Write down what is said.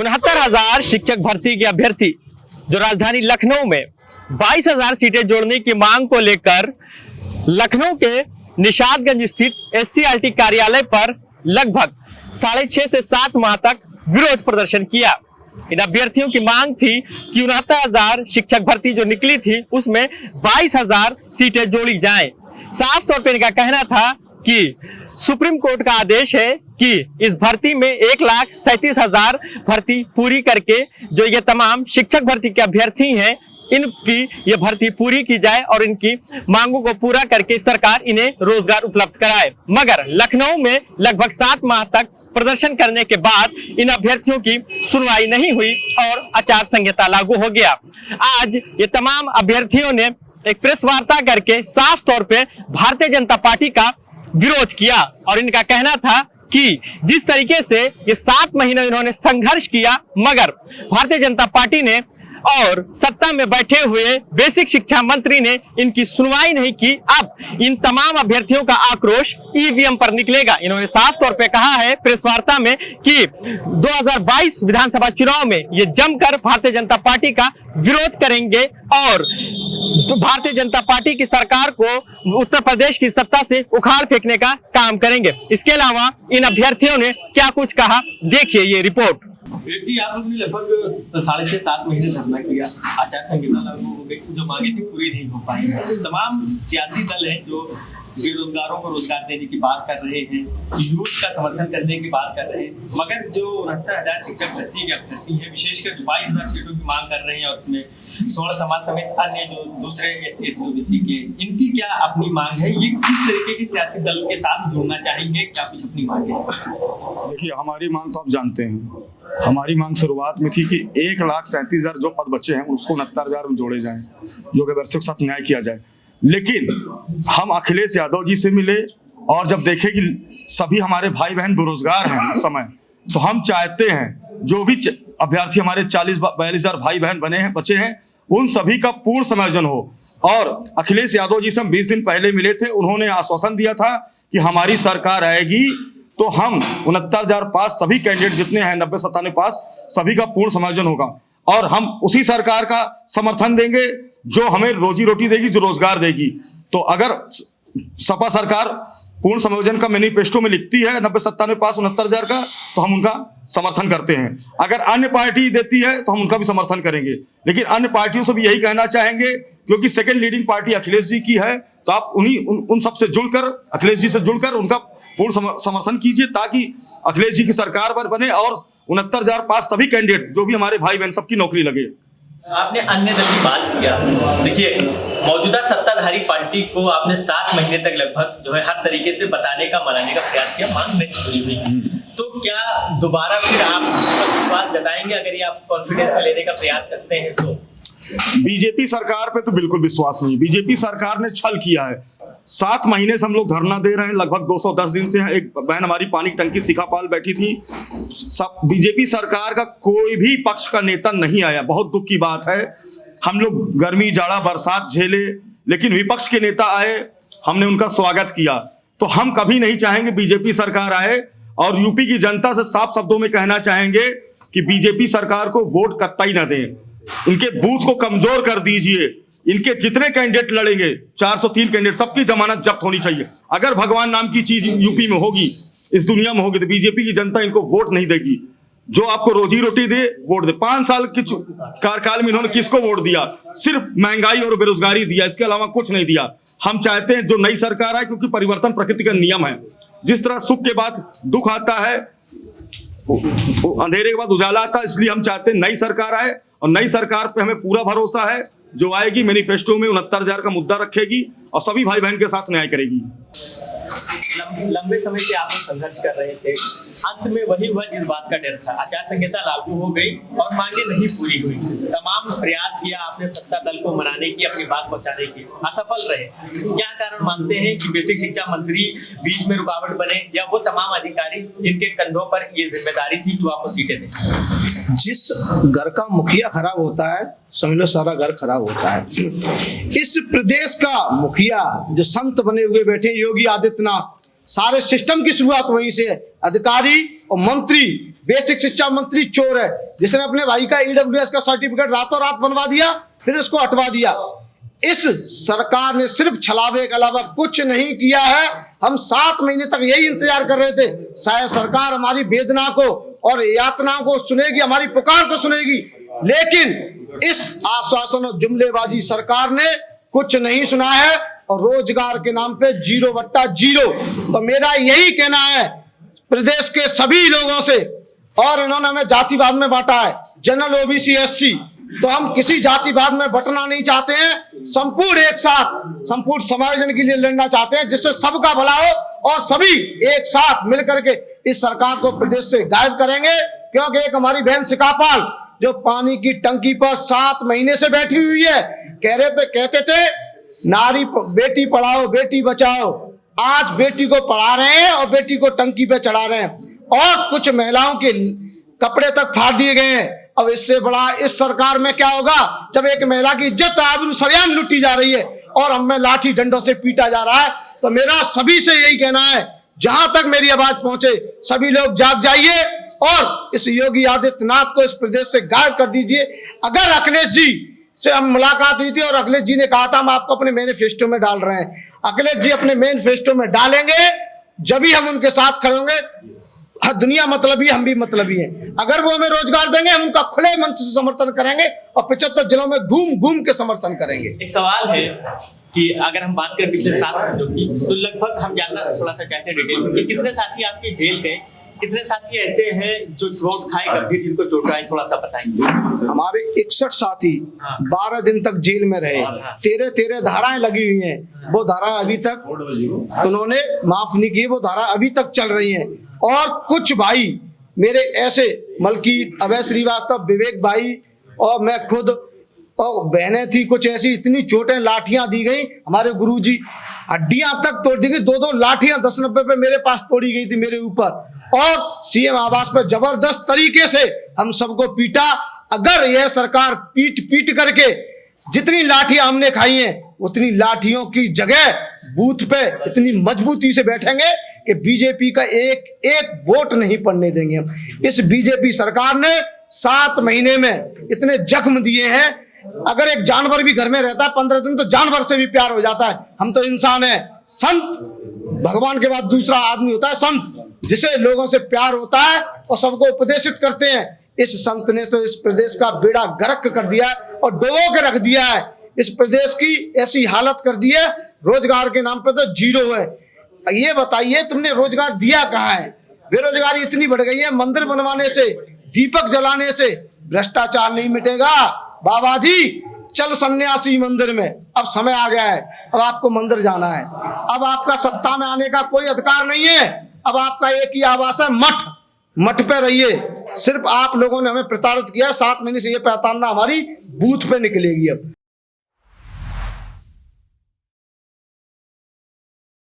69,000 शिक्षक भर्ती के अभ्यर्थी जो राजधानी लखनऊ में 22,000 सीटें जोड़ने की मांग को लेकर लखनऊ के निशादगंज स्थित SCRT कार्यालय पर लगभग 6.5 से 7 माह तक विरोध प्रदर्शन किया। इन अभ्यर्थियों की मांग थी कि 69,000 शिक्षक भर्ती जो निकली थी उसमें 22,000 सीटें जोड़ी जाएं। साफ तौर पर इनका कहना था कि सुप्रीम कोर्ट का आदेश है कि इस भर्ती में 1,37,000 भर्ती पूरी करके जो ये तमाम शिक्षक भर्ती के अभ्यर्थी हैं इनकी ये भर्ती पूरी की जाए और इनकी मांगों को पूरा करके सरकार इन्हें रोजगार उपलब्ध कराए। मगर लखनऊ में लगभग 7 माह तक प्रदर्शन करने के बाद इन अभ्यर्थियों की सुनवाई नहीं हुई और आचार संहिता लागू हो गया। आज ये तमाम अभ्यर्थियों ने एक प्रेस वार्ता करके साफ तौर पे भारतीय जनता पार्टी का विरोध किया और इनका कहना था कि जिस तरीके से ये 7 महीने इन्होंने संघर्ष किया मगर भारतीय जनता पार्टी ने और सत्ता में बैठे हुए बेसिक शिक्षा मंत्री ने इनकी सुनवाई नहीं की। अब इन तमाम अभ्यर्थियों का आक्रोश ईवीएम पर निकलेगा। इन्होंने साफ तौर पे कहा है प्रेस वार्ता में कि 2022 विधानसभा चुनाव में ये जमकर भारतीय जनता पार्टी का विरोध करेंगे और तो भारतीय जनता पार्टी की सरकार को उत्तर प्रदेश की सत्ता से उखाड़ फेंकने का काम करेंगे। इसके अलावा इन अभ्यर्थियों ने क्या कुछ कहा, देखिए ये रिपोर्ट। व्यक्ति आप लोगों ने लगभग 6.5-7 महीने धरना किया, आचार संहिता लागू हो गई, जो मांगे थी पूरी नहीं हो पाई। तमाम सियासी दल हैं जो बेरोजगारों को रोजगार देने की बात कर रहे हैं, यूथ का समर्थन करने की बात कर रहे हैं, मगर जो 69,000 शिक्षक भर्ती के अभ्यर्थी है विशेषकर 22,000 सीटों की मांग कर रहे हैं और इसमें 16 समाज समेत अन्य जो दूसरे SC ST OBC के इनकी क्या अपनी मांग है, ये किस तरीके के सियासी दल के साथ जुड़ना चाहेंगे, क्या कुछ अपनी मांग है? देखिए हमारी मांग तो आप जानते हैं, हमारी मांग शुरुआत में थी कि 1,37,000 जो पद बचे हैं उसको 69,000 में जोड़े जाएं, योग्य अभ्यर्थियों के साथ न्याय किया जाए। लेकिन हम अखिलेश यादव जी से मिले और जब देखे कि सभी हमारे भाई बहन बेरोजगार हैं इस समय, तो हम चाहते हैं जो भी अभ्यर्थी हमारे 40-42,000 भाई बहन बचे हैं उन सभी का पूर्ण समायोजन हो। और अखिलेश यादव जी से हम 20 दिन पहले मिले थे, उन्होंने आश्वासन दिया था कि हमारी सरकार आएगी तो हम 69,000 पास सभी कैंडिडेट जितने हैं 90-97 पास सभी का पूर्ण समायोजन होगा और हम उसी सरकार का समर्थन देंगे जो हमें रोजी रोटी देगी, जो रोजगार देगी। तो अगर सपा सरकार पूर्ण समायोजन का मैनिफेस्टो में लिखती है 90-97 पास 69,000 का तो हम उनका समर्थन करते हैं। अगर अन्य पार्टी देती है तो हम उनका भी समर्थन करेंगे। लेकिन अन्य पार्टियों से भी यही कहना चाहेंगे क्योंकि second leading party Akhilesh ji की है, तो आप उन सबसे जुड़कर अखिलेश जी से जुड़कर उनका पूर्ण समर्थन कीजिए ताकि अखिलेश जी की सरकार बने और 69,000 पास सभी कैंडिडेट जो भी हमारे भाई बहन सबकी नौकरी लगे। आपने अन्य दल की बात किया, देखिए मौजूदा सत्ताधारी पार्टी को आपने 7 महीने तक लगभग जो है हर तरीके से बताने का मनाने का प्रयास किया, मांग नहीं पूरी हुई, तो क्या दोबारा फिर आप विश्वास जताएंगे अगर ये आप कॉन्फिडेंस में लेने का प्रयास करते हैं? तो बीजेपी सरकार पे तो बिल्कुल विश्वास नहीं। बीजेपी सरकार ने छल किया है। 7 महीने से हम लोग धरना दे रहे हैं, लगभग 210 दिन से। एक बहन हमारी पानी की टंकी सिखापाल बैठी थी। बीजेपी सरकार का कोई भी पक्ष का नेता नहीं आया, बहुत दुख की बात है। हम लोग गर्मी जाड़ा बरसात झेले लेकिन विपक्ष के नेता आए, हमने उनका स्वागत किया। तो हम कभी नहीं चाहेंगे बीजेपी सरकार आए और यूपी की जनता से साफ शब्दों में कहना चाहेंगे कि बीजेपी सरकार को वोट कतई न दें, इनके बूथ को कमजोर कर दीजिए। इनके जितने कैंडिडेट लड़ेंगे 403 कैंडिडेट सबकी जमानत जब्त होनी चाहिए। अगर भगवान नाम की चीज यूपी में होगी, इस दुनिया में होगी, तो बीजेपी की जनता इनको वोट नहीं देगी। जो आपको रोजी रोटी दे वोट दे। 5 साल के कार्यकाल में इन्होंने किसको वोट दिया? सिर्फ महंगाई और बेरोजगारी दिया, इसके अलावा कुछ नहीं दिया। हम चाहते हैं जो नई सरकार आए, क्योंकि परिवर्तन प्रकृति का नियम है। जिस तरह सुख के बाद दुख आता है, अंधेरे के बाद उजाला आता है, इसलिए हम चाहते हैं नई सरकार आए और नई सरकार पे हमें पूरा भरोसा है। जो आएगी मैनिफेस्टो में 69,000 का मुद्दा रखेगी और सभी भाई बहन के साथ न्याय करेगी। लंबे समय से आप संघर्ष कर रहे थे, अंत में वही हुआ जिस बात का डर था। आचार संहिता लागू हो गई और मांगे नहीं पूरी हुई। तमाम प्रयास किया आपने सत्ता दल को मनाने की, अपनी बात पहुंचाने की, असफल रहे। क्या कारण मानते हैं कि बेसिक शिक्षा मंत्री बीच में रुकावट बने या वो तमाम अधिकारी जिनके कंधों पर ये जिम्मेदारी थी कि वो आपको सीटें दें? जिस घर का मुखिया खराब होता है समझ लो सारा घर खराब होता है। इस प्रदेश का मुखिया जो संत बने हुए बैठे योगी आदित्यनाथ, सारे सिस्टम की शुरुआत वहीं से। अधिकारी और मंत्री, बेसिक शिक्षा मंत्री चोर है जिसने अपने भाई का ईडब्ल्यूएस का सर्टिफिकेट रातों रात बनवा दिया, फिर उसको हटवा दिया। इस सरकार ने सिर्फ छलावे के अलावा कुछ नहीं किया है। हम 7 महीने तक यही इंतजार कर रहे थे, शायद सरकार हमारी वेदना को और यातनाओं को सुनेगी, हमारी पुकार को सुनेगी, लेकिन इस आश्वासन और जुमलेबाजी सरकार ने कुछ नहीं सुना है और रोजगार के नाम पे 0/0। तो मेरा यही कहना है प्रदेश के सभी लोगों से, और इन्होंने हमें जातिवाद में बांटा है, जनरल, ओबीसी, एससी, तो हम किसी जातिवाद में बंटना नहीं चाहते हैं। संपूर्ण एक साथ संपूर्ण समायोजन के लिए लड़ना चाहते हैं, जिससे सबका भला हो और सभी एक साथ मिलकर के इस सरकार को प्रदेश से गायब करेंगे। क्योंकि एक हमारी बहन सिकापाल जो पानी की टंकी पर 7 महीने से बैठी हुई है, कहते थे नारी बेटी पढ़ाओ बेटी बचाओ, आज बेटी को पढ़ा रहे हैं और बेटी को टंकी पे चढ़ा रहे हैं, और कुछ महिलाओं के कपड़े तक फाड़ दिए गए हैं। अब इससे बड़ा इस सरकार में क्या होगा, जब एक महिला की इज्जत आबरू सरेआम लुटी जा रही है और हमें लाठी डंडों से पीटा जा रहा है। तो मेरा सभी से यही कहना है, जहां तक मेरी आवाज पहुंचे सभी लोग जाग जाइए और इस योगी आदित्यनाथ को इस प्रदेश से गायब कर दीजिए। अगर अखिलेश जी से हम मुलाकात हुई थी और अखिलेश जी ने कहा था हम आपको अपने मैनिफेस्टो में डाल रहे हैं, अखिलेश जी अपने मैनिफेस्टो में डालेंगे जब ही हम उनके साथ खड़े होंगे। दुनिया मतलबी, हम भी मतलबी हैं। अगर वो हमें रोजगार देंगे हम उनका खुले मंच से समर्थन करेंगे और 75 जिलों में घूम घूम के समर्थन करेंगे। एक सवाल है कि अगर हम बात करें पिछले 7 महीनों की, तो लगभग हम जानना थोड़ा सा चाहते हैं डिटेल में कि कितने साथी आपके जेल गए, कितने साथी ऐसे हैं जो चोट खाए गंभीर, जिनको चोट खाए, थोड़ा सा बताएंगे। हमारे 61 साथी 12 दिन तक जेल में रहे, 13 धाराएं लगी हुई हैं, वो धारा अभी तक उन्होंने माफ नहीं की, वो धारा अभी तक चल रही हैं। और कुछ भाई मेरे ऐसे मलकीत, अभय श्रीवास्तव, विवेक भाई और मैं खुद और बहनें थी कुछ ऐसी, इतनी चोटें लाठियां दी गई, हमारे गुरुजी हड्डियां तक तोड़ दी गई, 2-2 लाठियां 10-90 पे मेरे पास तोड़ी गई थी मेरे ऊपर, और सीएम आवास पर जबरदस्त तरीके से हम सबको पीटा। अगर यह सरकार पीट करके जितनी लाठियां हमने खाई हैं उतनी लाठियों की जगह बूथ पे इतनी मजबूती से बैठेंगे कि बीजेपी का एक वोट नहीं पड़ने देंगे हम। इस बीजेपी सरकार ने 7 महीने में इतने जख्म दिए हैं, अगर एक जानवर भी घर में रहता है 15 दिन तो जानवर से भी प्यार हो जाता है। हम तो इंसान है, संत भगवान के बाद दूसरा आदमी होता है संत, जिसे लोगों से प्यार होता है और सबको उपदेशित करते हैं। इस संत ने तो इस प्रदेश का बेड़ा गर्क कर दिया है और डुबो के रख दिया है। इस प्रदेश की ऐसी हालत कर दी है, रोजगार के नाम पे तो 0 है। ये बताइए तुमने रोजगार दिया कहाँ है? बेरोजगारी इतनी बढ़ गई है, मंदिर बनवाने से, दीपक जलाने से भ्रष्टाचार नहीं मिटेगा। बाबा जी चल सन्यासी मंदिर में, अब समय आ गया है, अब आपको मंदिर जाना है। अब आपका सत्ता में आने का कोई अधिकार नहीं है, अब आपका एक ही आवास है, मठ पे रहिए। सिर्फ आप लोगों ने हमें प्रताड़ित किया, 7 महीने से ये प्रताड़ना हमारी बूथ पे निकलेगी अब।